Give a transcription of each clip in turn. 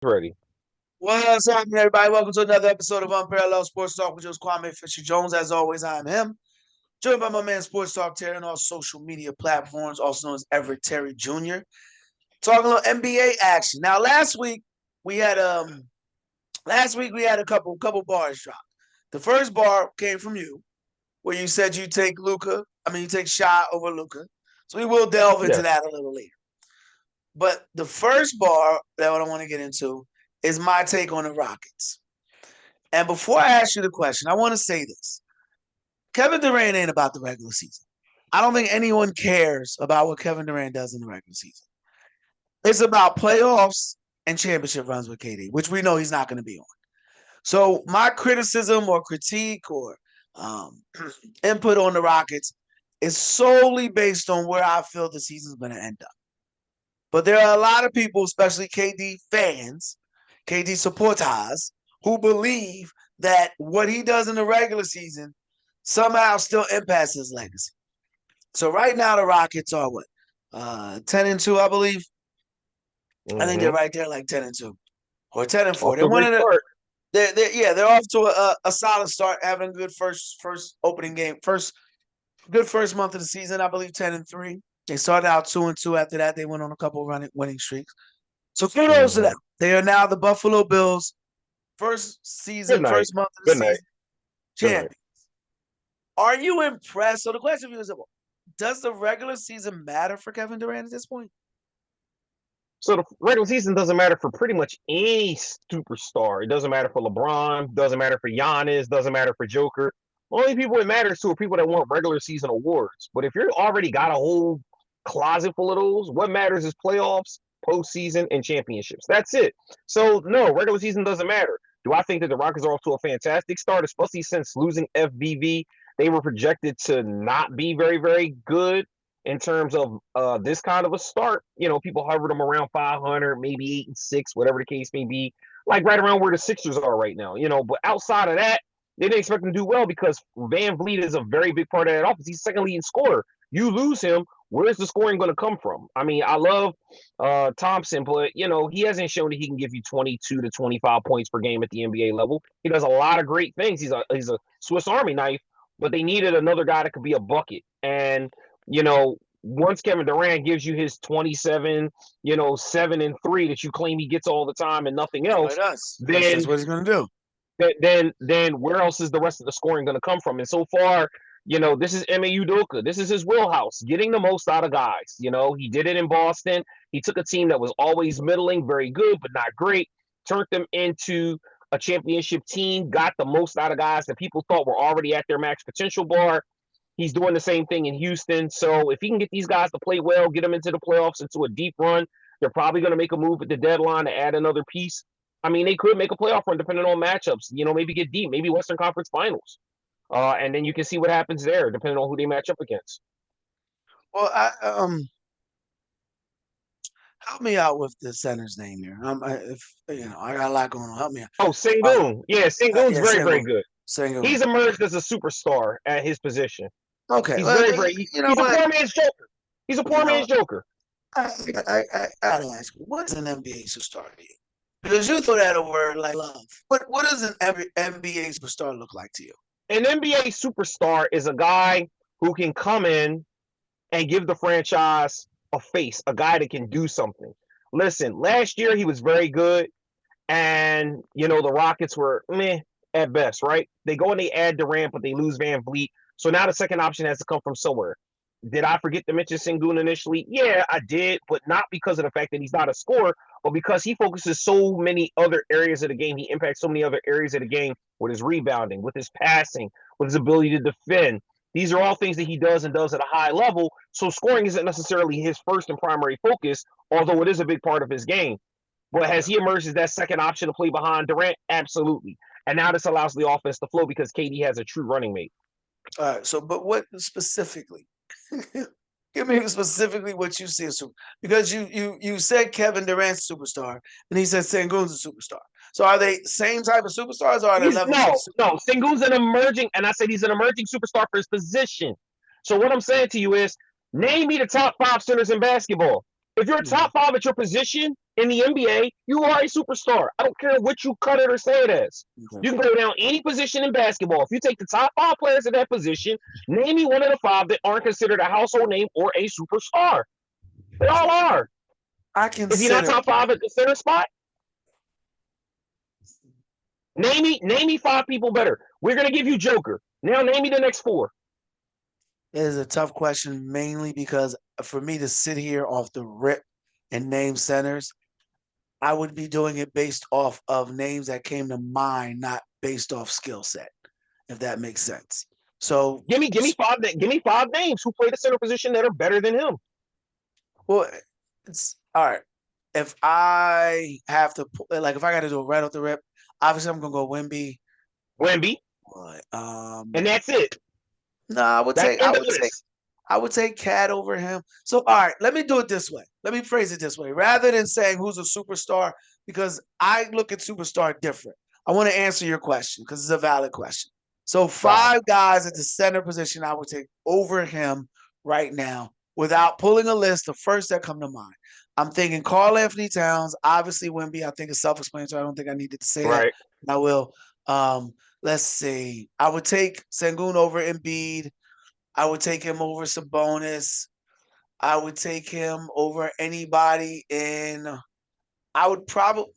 Ready. What's happening, everybody? Welcome to another episode of Unparalleled Sports Talk with yours, Kwame Fisher Jones. As always, I am him. Joined by my man Sports Talk Terry on all social media platforms, also known as Everett Terry Jr. Talking a little NBA action. Now, last week we had a couple bars dropped. The first bar came from you, where you said you take you take Shai over Luka. So we will delve into Yes. that a little later. But the first bar that I want to get into is my take on the Rockets. And before I ask you the question, I want to say this. Kevin Durant ain't about the regular season. I don't think anyone cares about what Kevin Durant does in the regular season. It's about playoffs and championship runs with KD, which we know he's not going to be on. So my criticism or critique or um, input on the Rockets is solely based on where I feel the season's going to end up. But there are a lot of people, especially KD fans, KD supporters, who believe that what he does in the regular season somehow still impacts his legacy. So right now the Rockets are what? 10-2, I believe. I think they're Mm-hmm. right there, like 10-2 or 10-4. Off They're to a one great of the. start. They're off to a solid start, having a good first opening game, first month of the season. I believe 10-3. They started out 2-2. After that, they went on a couple winning streaks. So kudos to Mm-hmm. them. They are now the Buffalo Bills Good night. first month of the Good night. season Good night. champion. Are you impressed? So the question is, does the regular season matter for Kevin Durant at this point? So the regular season doesn't matter for pretty much any superstar. It doesn't matter for LeBron. Doesn't matter for Giannis. Doesn't matter for Joker. Only people it matters to are people that want regular season awards. But if you're already got a whole closet full of those, what matters is playoffs, postseason, and championships. That's it. So no, regular season doesn't matter. Do I think that the Rockets are off to a fantastic start, especially since losing FVV? They were projected to not be very, very good in terms of this kind of a start. You know, people hovered them around 500, maybe 8-6, whatever the case may be, like right around where the Sixers are right now. You know, but outside of that, they didn't expect them to do well because Van Vliet is a very big part of that offense. He's second leading scorer. You lose him, where's the scoring going to come from? I mean, I love Thompson, but you know he hasn't shown that he can give you 22 to 25 points per game at the NBA level. He does a lot of great things. He's a Swiss Army knife, but they needed another guy that could be a bucket. And you know, once Kevin Durant gives you his 27, 7-3 that you claim he gets all the time and nothing That's all it else, does. That's then what he's going to do. then where else is the rest of the scoring going to come from? And so far, this is Ime Udoka. This is his wheelhouse, getting the most out of guys. He did it in Boston. He took a team that was always middling, very good, but not great, turned them into a championship team, got the most out of guys that people thought were already at their max potential bar. He's doing the same thing in Houston. So if he can get these guys to play well, get them into the playoffs, into a deep run, they're probably going to make a move at the deadline to add another piece. I mean, they could make a playoff run depending on matchups. Maybe get deep, maybe Western Conference Finals, and then you can see what happens there, depending on who they match up against. Well, help me out with the center's name here. If I got a lot going on. Help me out. Oh, Uh, Sengun, yeah, Sengun's yeah, very, very Sengun. good. Sengun. He's emerged as a superstar at his position. Okay. He's Well, very, very. you know He's a what? poor man's Joker. He's a You poor know, man's Joker. I gotta ask you, what is an NBA superstar to you? Because you throw that a word like love. What does an NBA superstar look like to you? An NBA superstar is a guy who can come in and give the franchise a face, a guy that can do something. Listen, last year he was very good, and the Rockets were meh at best, right? They go and they add Durant, but they lose Van Vliet. So now the second option has to come from somewhere. Did I forget to mention Sengun initially? Yeah, I did, but not because of the fact that he's not a scorer, but because he focuses so many other areas of the game. He impacts so many other areas of the game with his rebounding, with his passing, with his ability to defend. These are all things that he does and does at a high level. So scoring isn't necessarily his first and primary focus, although it is a big part of his game. But has he emerged as that second option to play behind Durant? Absolutely. And now this allows the offense to flow because KD has a true running mate. All right. So, but what specifically? Give me specifically what you see as super, because you said Kevin Durant's superstar and he said Sengun's a superstar. So are they same type of superstars or are there He's levels of no, super? no. Sengun's an emerging, and I said he's an emerging superstar for his position. So what I'm saying to you is, name me the top five centers in basketball. If you're a top five at your position in the NBA, you are a superstar. I don't care what you cut it or say it as. Okay. You can go down any position in basketball. If you take the top five players at that position, name me one of the five that aren't considered a household name or a superstar. They all are. I If you're not consider top five at the center spot, name me five people better. We're gonna give you Joker. Now name me the next four. it is a tough question, mainly because for me to sit here off the rip and name centers, I would be doing it based off of names that came to mind, not based off skill set, if that makes sense. So Give me five names who play the center position that are better than him. well, it's all right. If I have to, like, if I got to do it right off the rip, obviously I'm gonna go Wemby. Wemby, But, and that's it. no, I would That's take, in the list. I would take Cat over him. So, all right, let me do it this way. Let me phrase it this way, rather than saying who's a superstar, because I look at superstar different. I want to answer your question because it's a valid question. So, five guys at the center position I would take over him right now without pulling a list. The first that come to mind, I'm thinking Karl Anthony Towns, obviously Wemby. I think it's self-explanatory. I don't think I needed to say that. Right. I will. Let's see. I would take Sengun over Embiid. I would take him over Sabonis. I would take him over anybody in. I would probably.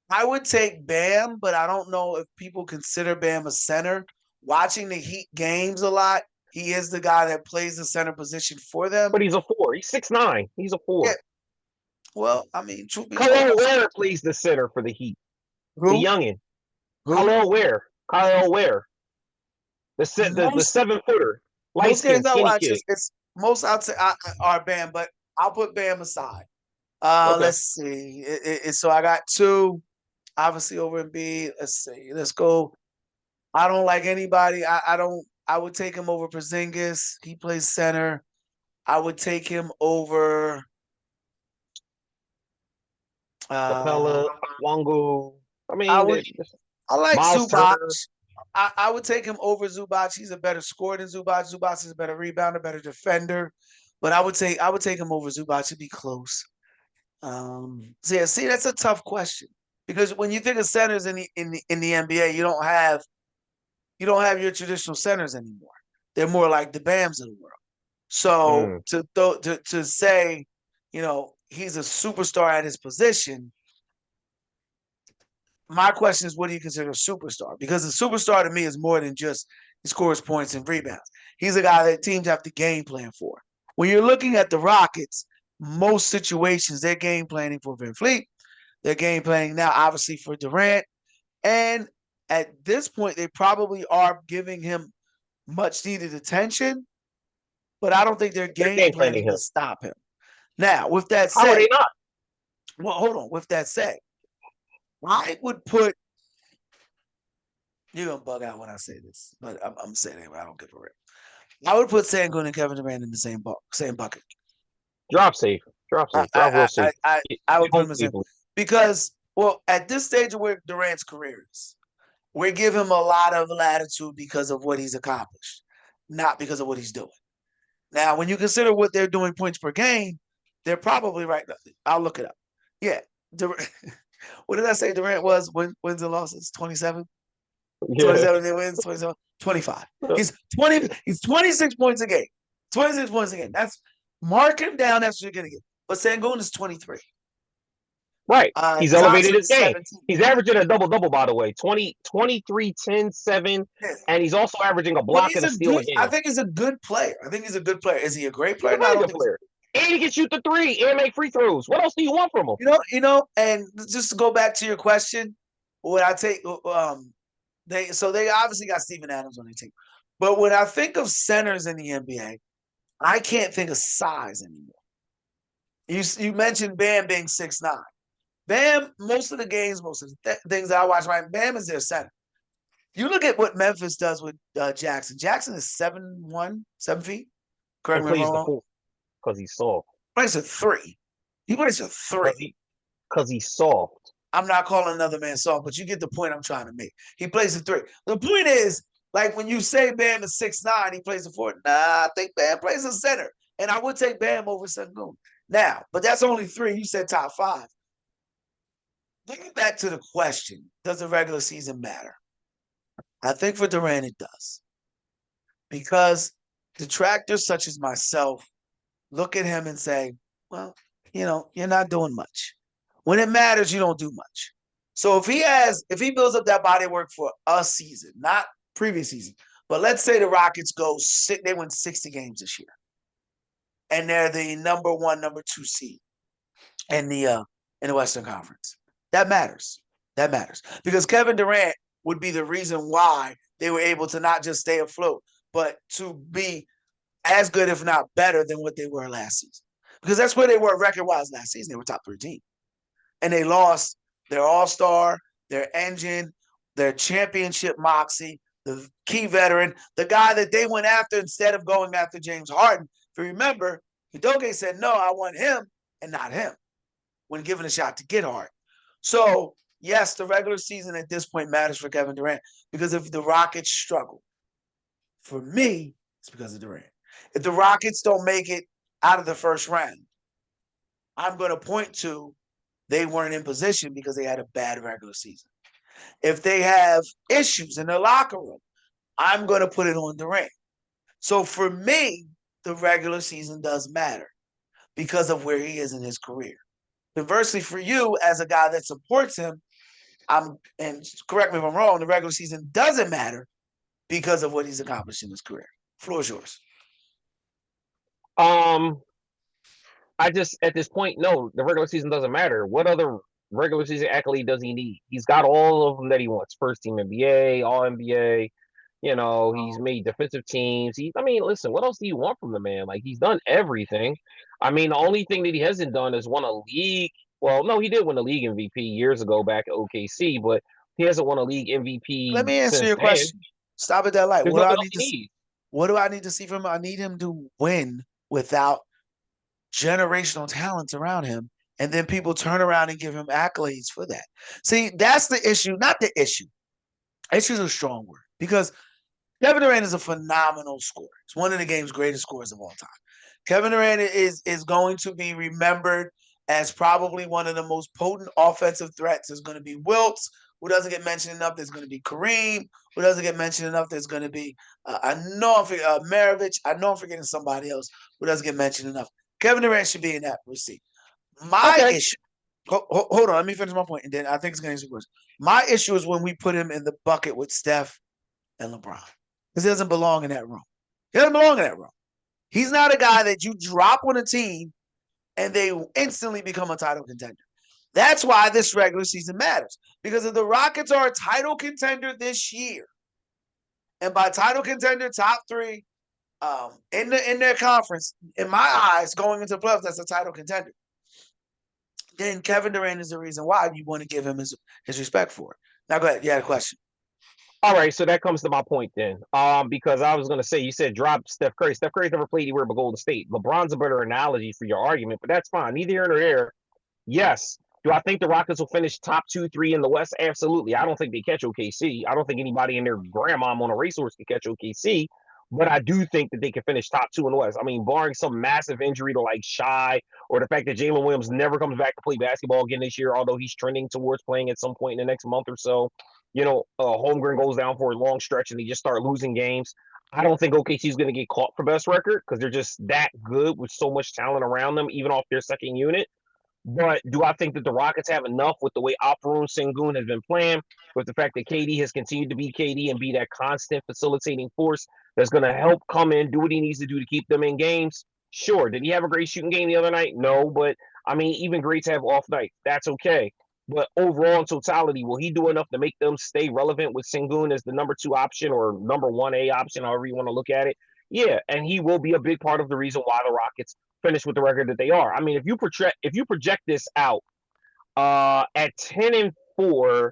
I would take Bam, but I don't know if people consider Bam a center. Watching the Heat games a lot, he is the guy that plays the center position for them. But he's a four. He's 6'9". He's a four. Yeah. Well, I mean, truth be Kyle Ware plays the center for the Heat. The youngin. Kyle Ware. The 7-footer. Light Most skin, games I skinny watch, kid. it's most I'd say are Bam, but I'll put Bam aside. Okay. Let's see. So I got two, obviously over Embiid. Let's see. Let's go. I don't like anybody. I don't. I would take him over Porzingis. He plays center. I would take him over. Capella, Wangu. I mean, I would. I like Miles Zubac. Turner. I would take him over Zubac. He's a better scorer than Zubac. Zubac is a better rebounder, better defender. But I would take him over Zubac to be close. So yeah, see, that's a tough question because when you think of centers in the NBA, you don't have your traditional centers anymore. They're more like the Bams of the world. So to say, he's a superstar at his position. My question is, what do you consider a superstar? Because a superstar to me is more than just he scores points and rebounds. He's a guy that teams have to game plan for. When you're looking at the Rockets, most situations they're game planning for Van Fleet. They're game planning now, obviously, for Durant. And at this point, they probably are giving him much needed attention, but I don't think they're game planning to stop him. Now, with that said, how are they not? Well, hold on. With that said, I would put. You're gonna bug out when I say this, but I'm saying it anyway. I don't give a rip. I would put Sengun and Kevin Durant in the same bucket. Drop safe. Drop real safe. I would put him in the same because, well, at this stage of where Durant's career is, we give him a lot of latitude because of what he's accomplished, not because of what he's doing. Now, when you consider what they're doing points per game, they're probably right. I'll look it up. Yeah. What did I say Durant was? Wins and losses? 27? Yeah. 27 wins, 27, 25. He's 26 points a game. 26 points a game. That's mark him down. That's what you're gonna get. But Sengun is 23. Right. He's elevated his game. 17. He's averaging a double-double, by the way. 23, 10, 7. Yes. And he's also averaging a block and a steal a game. I think he's a good player. Is he a great player? He's a very good player. And he can shoot the three and make free throws. What else do you want from him? And just to go back to your question, what I take they obviously got Steven Adams on their team. But when I think of centers in the NBA, I can't think of size anymore. You mentioned Bam being 6'9". Bam, most of the games, most of the things that I watch, right? Bam is their center. You look at what Memphis does with Jackson. Jackson is 7'1", 7 feet. Correct me if I'm wrong. Because he's soft. He plays a 3. He plays a 3. Because he's soft. I'm not calling another man soft, but you get the point I'm trying to make. He plays a 3. The point is, like when you say Bam is 6'9", he plays a 4. Nah, I think Bam plays a center. And I would take Bam over Sengun. Now, but that's only 3. You said top 5. Getting back to the question, does the regular season matter? I think for Durant it does. Because detractors such as myself look at him and say, well, you're not doing much. When it matters, you don't do much. So if he builds up that body work for a season, not previous season, but let's say the Rockets they win 60 games this year, and they're the number 1, number 2 seed in the Western Conference. That matters. That matters because Kevin Durant would be the reason why they were able to not just stay afloat, but to be as good, if not better, than what they were last season. Because that's where they were record-wise last season. They were top 3 team. And they lost their all-star, their engine, their championship Maxey, the key veteran, the guy that they went after instead of going after James Harden. If you remember, Udoka said, no, I want him and not him when given a shot to get Harden. So, yes, the regular season at this point matters for Kevin Durant because if the Rockets struggle, for me, it's because of Durant. If the Rockets don't make it out of the first round, I'm going to point to they weren't in position because they had a bad regular season. If they have issues in their locker room, I'm going to put it on Durant. So for me, the regular season does matter because of where he is in his career. Conversely, for you, as a guy that supports him, and correct me if I'm wrong, the regular season doesn't matter because of what he's accomplished in his career. Floor is yours. I just at this point, no, the regular season doesn't matter. What other regular season accolade does he need? He's got all of them that he wants. First team NBA, all NBA. He's made defensive teams. Listen, what else do you want from the man? Like, he's done everything. The only thing that he hasn't done is won a league. Well, no, he did win a league MVP years ago back at OKC, but he hasn't won a league MVP Let me answer since your then. question. Stop at that light. There's What do nothing I else need he to see? needs. What do I need to see from him? I need him to win without generational talents around him, and then people turn around and give him accolades for that. See, that's the issue. Not the issue. Issue is a strong word because Kevin Durant is a phenomenal scorer. He's one of the game's greatest scorers of all time. Kevin Durant is going to be remembered as probably one of the most potent offensive threats. There's going to be Wilt, who doesn't get mentioned enough. There's going to be Kareem, who doesn't get mentioned enough. There's going to be, Maravich. I know I'm forgetting somebody else who doesn't get mentioned enough. Kevin Durant should be in that receipt. My issue, hold on, let me finish my point, and then I think it's going to answer your question. My issue is when we put him in the bucket with Steph and LeBron. Because he doesn't belong in that room. He doesn't belong in that room. He's not a guy that you drop on a team and they instantly become a title contender. That's why this regular season matters. Because if the Rockets are a title contender this year, and by title contender, top 3 in their conference, in my eyes, going into playoffs, that's a title contender. Then Kevin Durant is the reason why you want to give him his respect for it. Now go ahead. You had a question. All right, so that comes to my point then. Because I was going to say, you said drop Steph Curry. Steph Curry's never played anywhere but Golden State. LeBron's a better analogy for your argument, but that's fine. Neither here nor there. Yes. Do I think the Rockets will finish top 2, 3 in the West? Absolutely. I don't think they catch OKC. I don't think anybody in their grandmom on a racehorse can catch OKC. But I do think that they can finish top 2 in the West. Barring some massive injury to like Shai or the fact that Jalen Williams never comes back to play basketball again this year, although he's trending towards playing at some point in the next month or so. Holmgren goes down for a long stretch and they just start losing games. I don't think OKC is going to get caught for best record because they're just that good with so much talent around them, even off their second unit. But do I think that the Rockets have enough with the way Alperen Sengun has been playing, with the fact that KD has continued to be KD and be that constant facilitating force that's going to help come in, do what he needs to do to keep them in games? Sure. Did he have a great shooting game the other night? No, but even greats have off nights. That's okay. But overall, in totality, will he do enough to make them stay relevant with Sengun as the number 2 option or number 1A option, however you want to look at it? Yeah, and he will be a big part of the reason why the Rockets finish with the record that they are. If you project this out at 10-4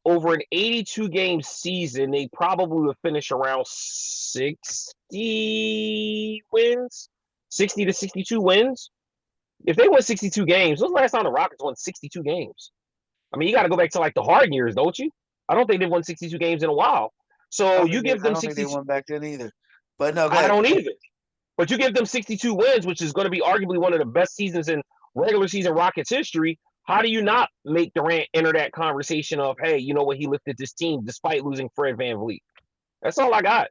over an 82 game season, they probably would finish around 60 wins, 60 to 62 wins. If they won 62 games, when's the last time the Rockets won 62 games? You got to go back to like the Harden years, don't you? I don't think they've won 62 games in a while. So you give them 62. I don't think they won back then either. But no, go I ahead. don't either. But you give them 62 wins, which is going to be arguably one of the best seasons in regular season Rockets history. How do you not make Durant enter that conversation of, hey, you know what, he lifted this team despite losing Fred VanVleet? That's all I got.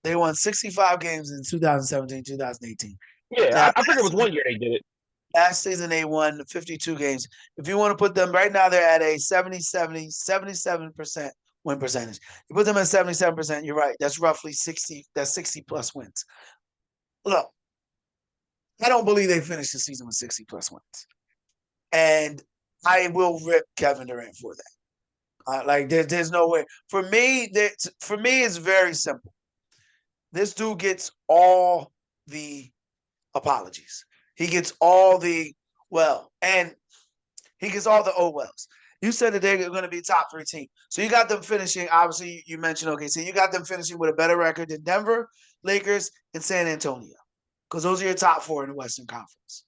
They won 65 games in 2017, 2018. Yeah, Now, I figured it was 1 year they did it. last season they won 52 games. If you want to put them right now, they're at a 77% win percentage. You put them at 77%, you're right. That's roughly 60. That's 60 plus wins. Look, I don't believe they finished the season with 60 plus wins. And I will rip Kevin Durant for that. Like there's no way. For me, it's very simple. This dude gets all the apologies. He gets all the and he gets all the oh wells. You said that they're going to be top 3 team. So you got them finishing, obviously you mentioned, okay, so you got them finishing with a better record than Denver, Lakers, and San Antonio. Because those are your top 4 in the Western Conference.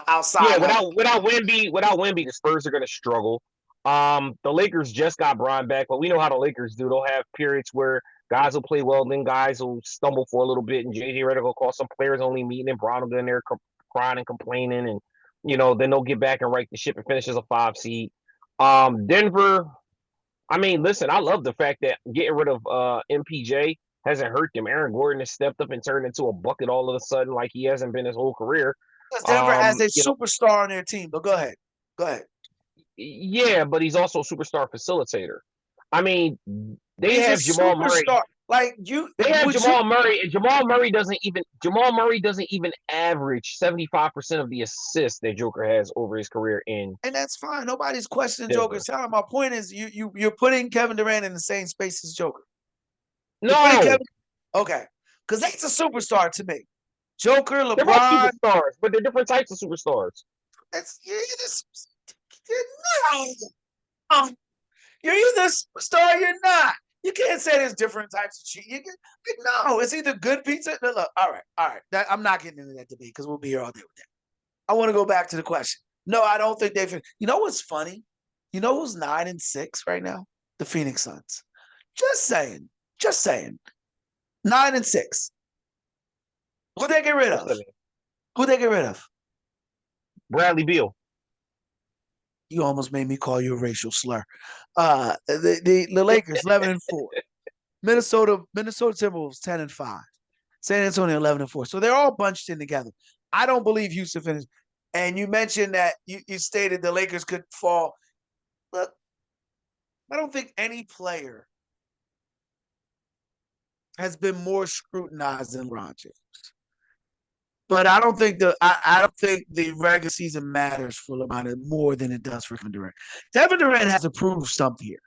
Outside without Wemby, the Spurs are going to struggle. The Lakers just got Bron back, but we know how the Lakers do. They'll have periods where guys will play well, then guys will stumble for a little bit, and JJ Redick will call some players only meeting, and Bron will be in there crying and complaining, and then they'll get back and right the ship and finish as a 5 seed. Denver, I mean, listen, I love the fact that getting rid of MPJ hasn't hurt them. Aaron Gordon has stepped up and turned into a bucket all of a sudden like he hasn't been his whole career. Denver has a superstar on their team, but go ahead. Yeah, but he's also a superstar facilitator. I mean, they have Jamal Murray. They have Jamal Murray, and Jamal Murray doesn't even average 75% of the assists that Joker has over his career in. And that's fine. Nobody's questioning Joker's talent. My point is, you're putting Kevin Durant in the same space as Joker. No. Okay, because that's a superstar to me. Joker, LeBron, they're both superstars, but they're different types of superstars. You're either a superstar or you're not. You can't say there's different types of cheating. No, it's either good pizza. No, look, all right. I'm not getting into that debate because we'll be here all day with that. I want to go back to the question. No, I don't think they've. You know what's funny? You know who's 9-6 right now? The Phoenix Suns. Just saying. 9-6. Who'd they get rid of? Bradley Beal. You almost made me call you a racial slur. The Lakers 11-4. Minnesota Timberwolves 10-5. San Antonio 11-4. So they're all bunched in together. I don't believe Houston finished. And you mentioned that you stated the Lakers could fall. Look, I don't think any player has been more scrutinized than LeBron James. But I don't think the regular season matters for LeBron more than it does for Kevin Durant. Kevin Durant has to prove something here.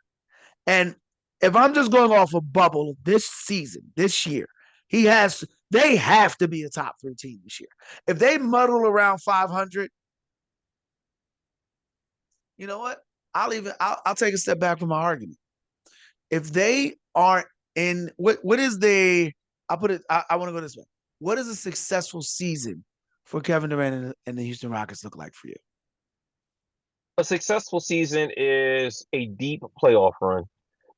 And if I'm just going off a bubble this season, this year, they have to be a top 3 team this year. If they muddle around 500, you know what? I'll take a step back from my argument. If they aren't in I want to go this way. What does a successful season for Kevin Durant and the Houston Rockets look like for you? A successful season is a deep playoff run.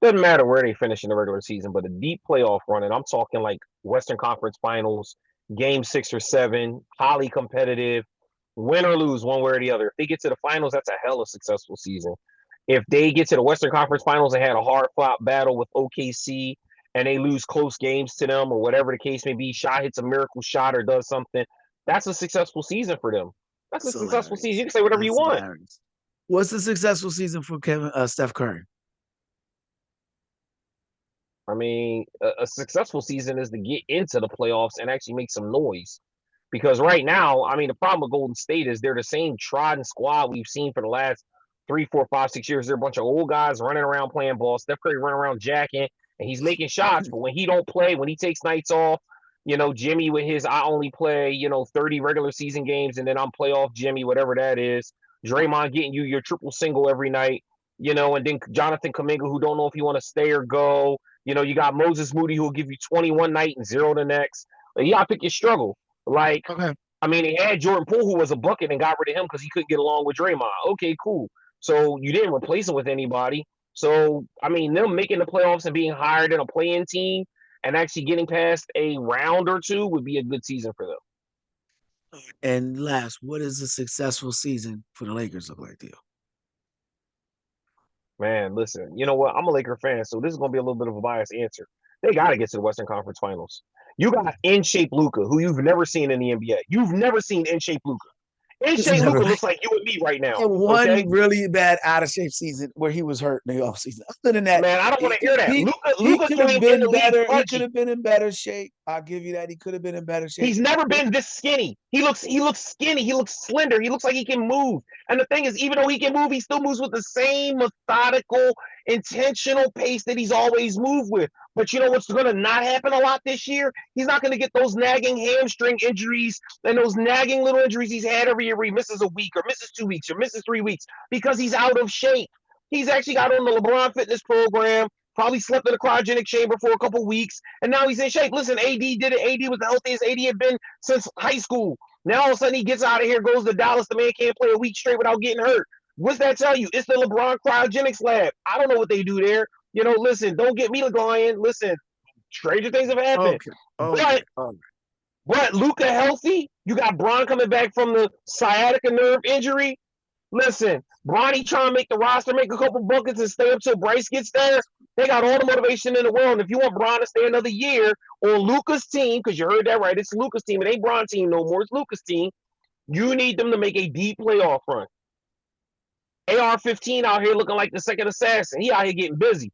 Doesn't matter where they finish in the regular season, but a deep playoff run. And I'm talking like Western Conference Finals, game 6 or 7, highly competitive, win or lose one way or the other. If they get to the finals, that's a hell of a successful season. If they get to the Western Conference Finals and had a hard-fought battle with OKC and they lose close games to them or whatever the case may be, Shai hits a miracle shot or does something, that's a successful season for them. That's a successful season. You can say whatever you want. Hilarious. What's a successful season for Steph Curry? I mean, a successful season is to get into the playoffs and actually make some noise. Because right now, I mean, the problem with Golden State is they're the same trodden squad we've seen for the last 3, 4, 5, 6 years. They're a bunch of old guys running around playing ball. Steph Curry running around jacking, and he's making shots. But when he don't play, when he takes nights off, Jimmy with his I only play, 30 regular season games, and then I'm playoff Jimmy, whatever that is. Draymond getting you your triple single every night, and then Jonathan Kuminga, who don't know if he want to stay or go. You got Moses Moody, who will give you 21 night and 0 the next. You got to pick your struggle. Like, okay. I mean, they had Jordan Poole, who was a bucket, and got rid of him because he couldn't get along with Draymond. Okay, cool. So you didn't replace him with anybody. So, I mean, them making the playoffs and being hired in a play-in team and actually getting past a round or two would be a good season for them. And last, what does a successful season for the Lakers look like to you? Man, listen, you know what? I'm a Laker fan, so this is going to be a little bit of a biased answer. They got to get to the Western Conference Finals. You got in shape Luka, who you've never seen in the NBA. You've never seen in shape Luka. In It's shape never Luka looks like you and me right now. in one Okay, really bad out of shape season where he was hurt in the offseason. Other than that, man, I don't want to hear that. he Luka could came have in the been league better. He could pudgy. have been in better shape. I'll give you that. He could have been in better shape. He's never been this skinny. He looks skinny. He looks slender. He looks like he can move. And the thing is, even though he can move, he still moves with the same methodical, intentional pace that he's always moved with. But you know what's going to not happen a lot this year? He's not going to get those nagging hamstring injuries and those nagging little injuries he's had every year where he misses a week or misses 2 weeks or misses 3 weeks because he's out of shape. He's actually got on the LeBron fitness program, probably slept in a cryogenic chamber for a couple of weeks, and now he's in shape. Listen, AD did it. AD was the healthiest AD had been since high school. Now all of a sudden he gets out of here, goes to Dallas. The man can't play a week straight without getting hurt. What's that tell you? It's the LeBron cryogenics lab. I don't know what they do there. Listen, don't get me lying. Listen, stranger things have happened. Okay. But Okay. Luka healthy. You got Bron coming back from the sciatica nerve injury. Listen, Bronny trying to make the roster, make a couple buckets, and stay up till Bryce gets there. They got all the motivation in the world. And if you want Bron to stay another year on Luka's team, because you heard that right, it's Luka's team. It ain't Bron's team no more. It's Luka's team. You need them to make a deep playoff run. AR-15 out here looking like the second assassin. He out here getting busy.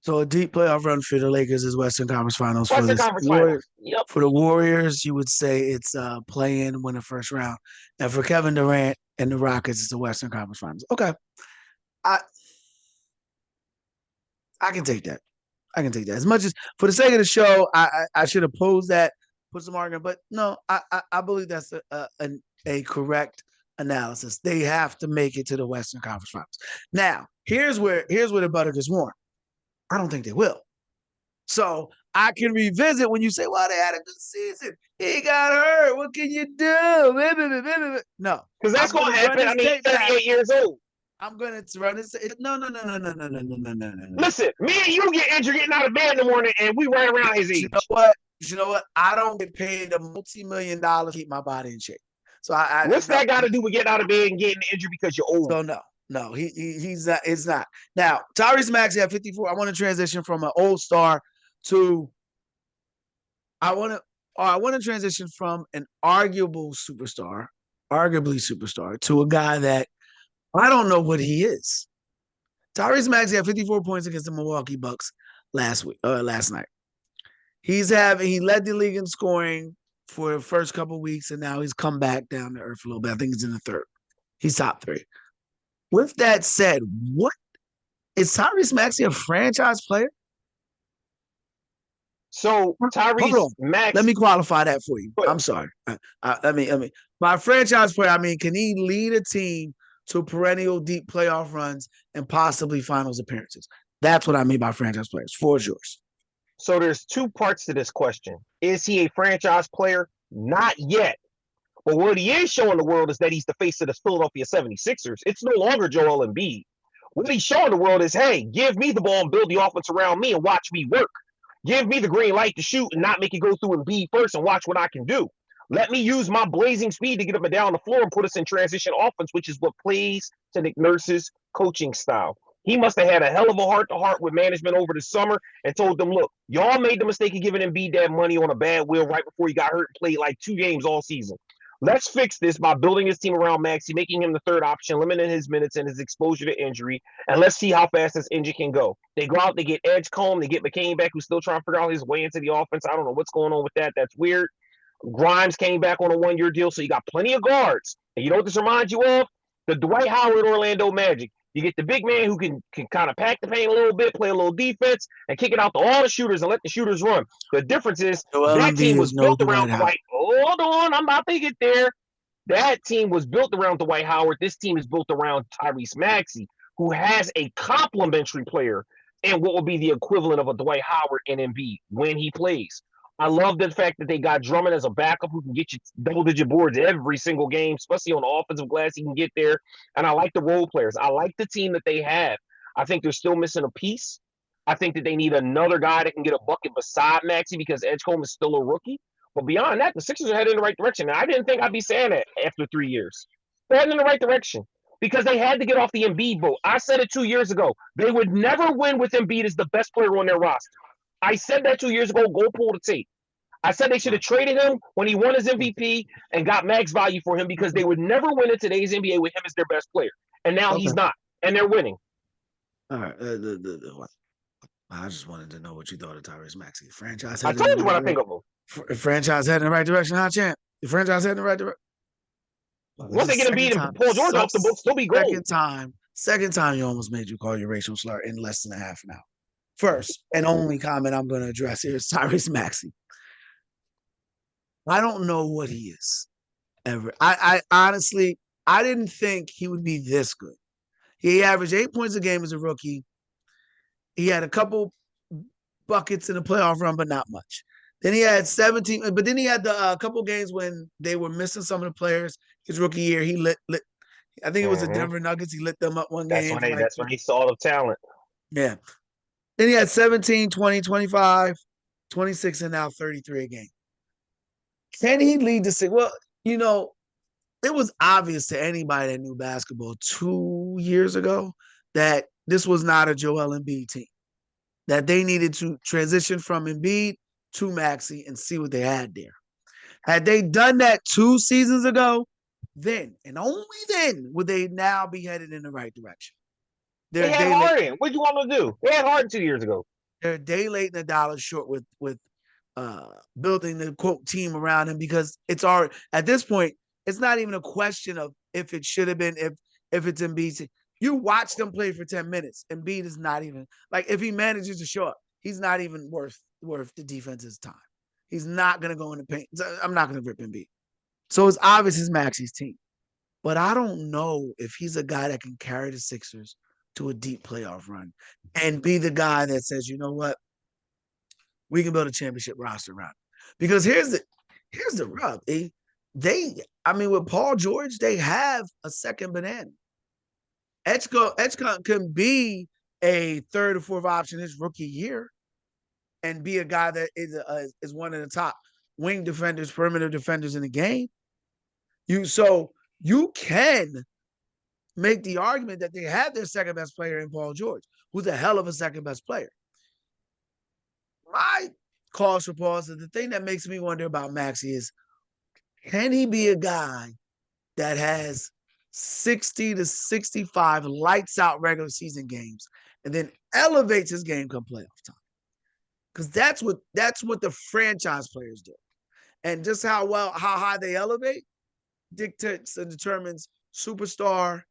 So a deep playoff run for the Lakers is Western Conference Finals. Western Conference Finals. Yep. For the Warriors, you would say it's play in, win the first round. And for Kevin Durant and the Rockets, it's the Western Conference Finals. Okay. I can take that. I can take that. As much as for the sake of the show, I should have posed that, put some argument, but no, I believe that's a correct analysis. They have to make it to the Western Conference Finals. Now, here's where the butter gets warm. I don't think they will. So I can revisit when you say, well, they had a good season. He got hurt. What can you do? No. Because that's going to happen. I mean, he's 38 years old. I'm going to run this. No. Listen, me and you get injured getting out of bed in the morning, and we right around his age. You know what? I don't get paid a multi-million-dollar to keep my body in shape. So what's that got to do with getting out of bed and getting injured because you're old? So no, he's not. It's not. Now, Tyrese Maxey at 54. I want to transition from an old star to. I want to transition from an arguably superstar to a guy that I don't know what he is. Tyrese Maxey had 54 points against the Milwaukee Bucks last night. He led the league in scoring for the first couple of weeks, and now he's come back down to earth a little bit. I think he's in the third. He's top 3. With that said, what is Tyrese Maxey a franchise player? So Tyrese Maxey. Let me qualify that for you. I'm sorry. I mean, by franchise player, I mean, can he lead a team to perennial deep playoff runs and possibly finals appearances? That's what I mean by franchise players. Floor is yours. So there's 2 parts to this question. Is he a franchise player? Not yet. But what he is showing the world is that he's the face of the Philadelphia 76ers. It's no longer Joel Embiid. What he's showing the world is, hey, give me the ball and build the offense around me and watch me work. Give me the green light to shoot and not make it go through Embiid first and watch what I can do. Let me use my blazing speed to get up and down the floor and put us in transition offense, which is what plays to Nick Nurse's coaching style. He must have had a hell of a heart-to-heart with management over the summer and told them, look, y'all made the mistake of giving Embiid that money on a bad will right before he got hurt and played like 2 games all season. Let's fix this by building his team around Maxey, making him the third option, limiting his minutes and his exposure to injury, and let's see how fast this engine can go. They go out, they get Edgecombe, they get McCain back, who's still trying to figure out his way into the offense. I don't know what's going on with that. That's weird. Grimes came back on a 1-year deal, so you got plenty of guards. And you know what this reminds you of? The Dwight Howard Orlando Magic. You get the big man who can kind of pack the paint a little bit, play a little defense, and kick it out to all the shooters and let the shooters run. The difference is that team was built around Dwight. Hold on, I'm about to get there. That team was built around Dwight Howard. This team is built around Tyrese Maxey, who has a complementary player and what will be the equivalent of a Dwight Howard and Embiid when he plays. I love the fact that they got Drummond as a backup who can get you double-digit boards every single game, especially on the offensive glass. He can get there. And I like the role players. I like the team that they have. I think they're still missing a piece. I think that they need another guy that can get a bucket beside Maxey because Edgecombe is still a rookie. But beyond that, the Sixers are heading in the right direction. And I didn't think I'd be saying that after 3 years. They're heading in the right direction because they had to get off the Embiid boat. I said it 2 years ago. They would never win with Embiid as the best player on their roster. I said that 2 years ago. Go pull the tape. I said they should have traded him when he won his MVP and got max value for him because they would never win in today's NBA with him as their best player. And now he's not. And they're winning. All right. I just wanted to know what you thought of Tyrese Maxey. Franchise. I told you what I think of him. Franchise heading in the right direction, huh, champ? The franchise heading in the right direction. Once they get Embiid and Paul George off the books, they'll be gold. Second time you almost made you call your racial slur in less than a half an hour. First and only comment I'm going to address here is Tyrese Maxey. I don't know what he is ever. I honestly, I didn't think he would be this good. He averaged 8 points a game as a rookie. He had a couple buckets in the playoff run, but not much. Then he had 17, but then he had the couple games when they were missing some of the players. His rookie year, he lit. I think it was the Denver Nuggets. He lit them up one game. That's when he saw the talent. Yeah. Then he had 17, 20, 25, 26, and now 33 a game. Can he lead the six? Well, you know, it was obvious to anybody that knew basketball 2 years ago that this was not a Joel Embiid team, that they needed to transition from Embiid to Maxey and see what they had there. Had they done that 2 seasons ago, then and only then would they now be headed in the right direction. They had Harden. What do you want to do? They had Harden 2 years ago. They're a day late and a dollar short with building the quote team around him because it's already at this point. It's not even a question of if it should have been if it's Embiid. You watch them play for 10 minutes. Embiid is not even like if he manages to show up, he's not even worth the defense's time. He's not gonna go in the paint. I'm not gonna rip Embiid. So it's obvious it's Maxey's team. But I don't know if he's a guy that can carry the Sixers to a deep playoff run and be the guy that says, you know what, we can build a championship roster around him. Because here's the rub. With Paul George, they have a second banana. Edgecombe can be a third or fourth option his rookie year and be a guy that is one of the top wing defenders, perimeter defenders in the game. You can make the argument that they have their second best player in Paul George, who's a hell of a second best player. My cause for pause is the thing that makes me wonder about Maxey is, can he be a guy that has 60 to 65 lights out regular season games and then elevates his game come playoff time? Because that's what the franchise players do. And just how high they elevate dictates and determines superstar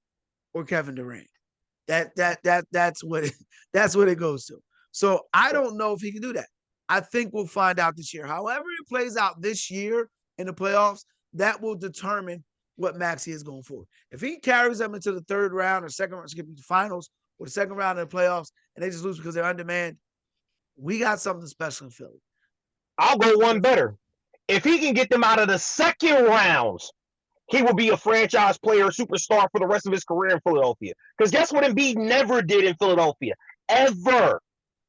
or Kevin Durant. That's what it goes to. So I don't know if he can do that. I think we'll find out this year. However it plays out this year in the playoffs, that will determine what Maxey is going forward. If he carries them into the third round or second round, skipping the finals or the second round of the playoffs, and they just lose because they're on demand, we got something special in Philly. I'll go one better. If he can get them out of the second rounds, he will be a franchise player, superstar for the rest of his career in Philadelphia. Because guess what Embiid never did in Philadelphia? Ever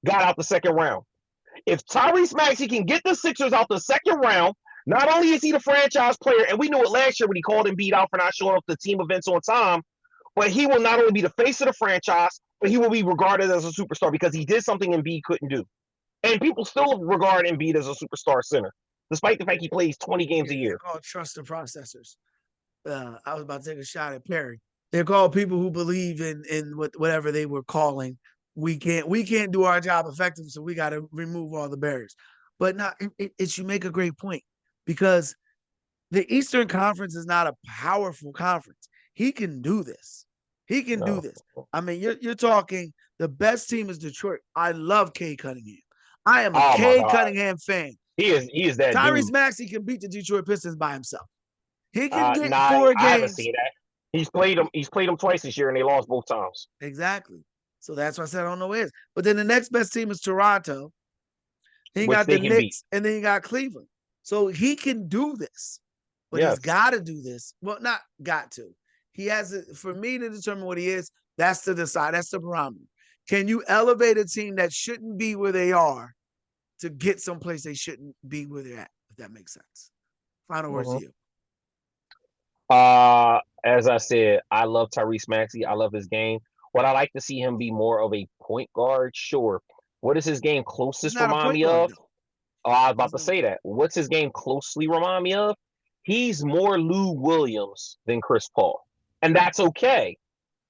got out the second round. If Tyrese Maxey can get the Sixers out the second round, not only is he the franchise player, and we knew it last year when he called Embiid out for not showing up to team events on time, but he will not only be the face of the franchise, but he will be regarded as a superstar because he did something Embiid couldn't do. And people still regard Embiid as a superstar center, despite the fact he plays 20 games a year. They're called trusted processors. I was about to take a shot at Perry. They're called people who believe in whatever they were calling. We can't do our job effectively, so we got to remove all the barriers. But you make a great point because the Eastern Conference is not a powerful conference. He can do this. He can do this. I mean, you're talking the best team is Detroit. I love Cade Cunningham. I am a Cade Cunningham fan. He is that Tyrese Maxey can beat the Detroit Pistons by himself. He can get 4 games. I haven't seen that. He's played them twice this year, and they lost both times. Exactly. So that's why I said I don't know who it is. But then the next best team is Toronto. He got the Knicks, and then he got Cleveland. So he can do this. But he's got to do this. Well, not got to. He has it for me to determine what he is. That's to decide. That's the barometer. Can you elevate a team that shouldn't be where they are to get someplace they shouldn't be where they're at? If that makes sense. Final words to you. As I said, I love Tyrese Maxey. I love his game. Would I like to see him be more of a point guard? Sure. What does his game He's closest not a remind point me guard, of? though. Oh, I was about to say that. What's his game closely remind me of? He's more Lou Williams than Chris Paul. And that's okay.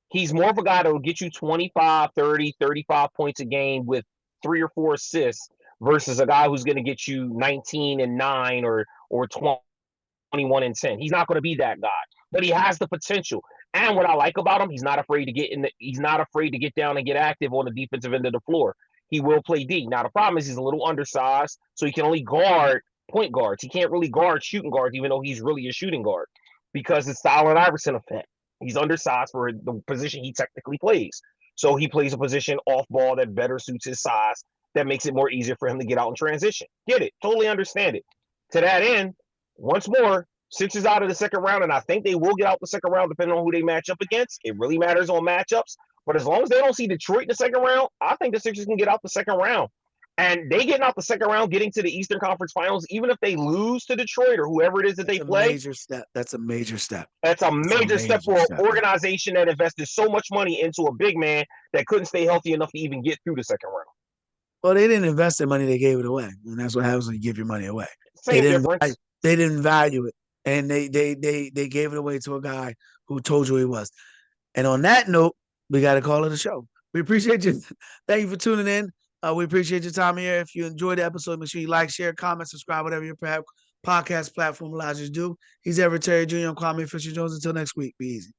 He's more of a guy that will get you 25, 30, 35 points a game with 3 or 4 assists versus a guy who's going to get you 19 and 9 or 21 and 10. He's not going to be that guy, but he has the potential. And what I like about him, he's not afraid to get down and get active on the defensive end of the floor. He will play D. Now the problem is he's a little undersized, so he can only guard point guards. He can't really guard shooting guards, even though he's really a shooting guard, because it's the Allen Iverson effect. He's undersized for the position he technically plays. So he plays a position off ball that better suits his size, that makes it more easier for him to get out in transition. Get it. Totally understand it. To that end, once more, Sixers out of the second round, and I think they will get out the second round depending on who they match up against. It really matters on matchups. But as long as they don't see Detroit in the second round, I think the Sixers can get out the second round. And they getting out the second round, getting to the Eastern Conference Finals, even if they lose to Detroit or whoever it is that they play. Major step. That's a major step. That's a major step for an organization that invested so much money into a big man that couldn't stay healthy enough to even get through the second round. Well, they didn't invest their money; they gave it away, and that's what happens when you give your money away. Same difference. They didn't value it, and they gave it away to a guy who told you he was. And on that note, we got to call it a show. We appreciate you. Thank you for tuning in. We appreciate your time here. If you enjoyed the episode, make sure you like, share, comment, subscribe, whatever your podcast platform allows you to do. He's Everett Terry Jr. I'm Kwame Fisher Jones. Until next week, be easy.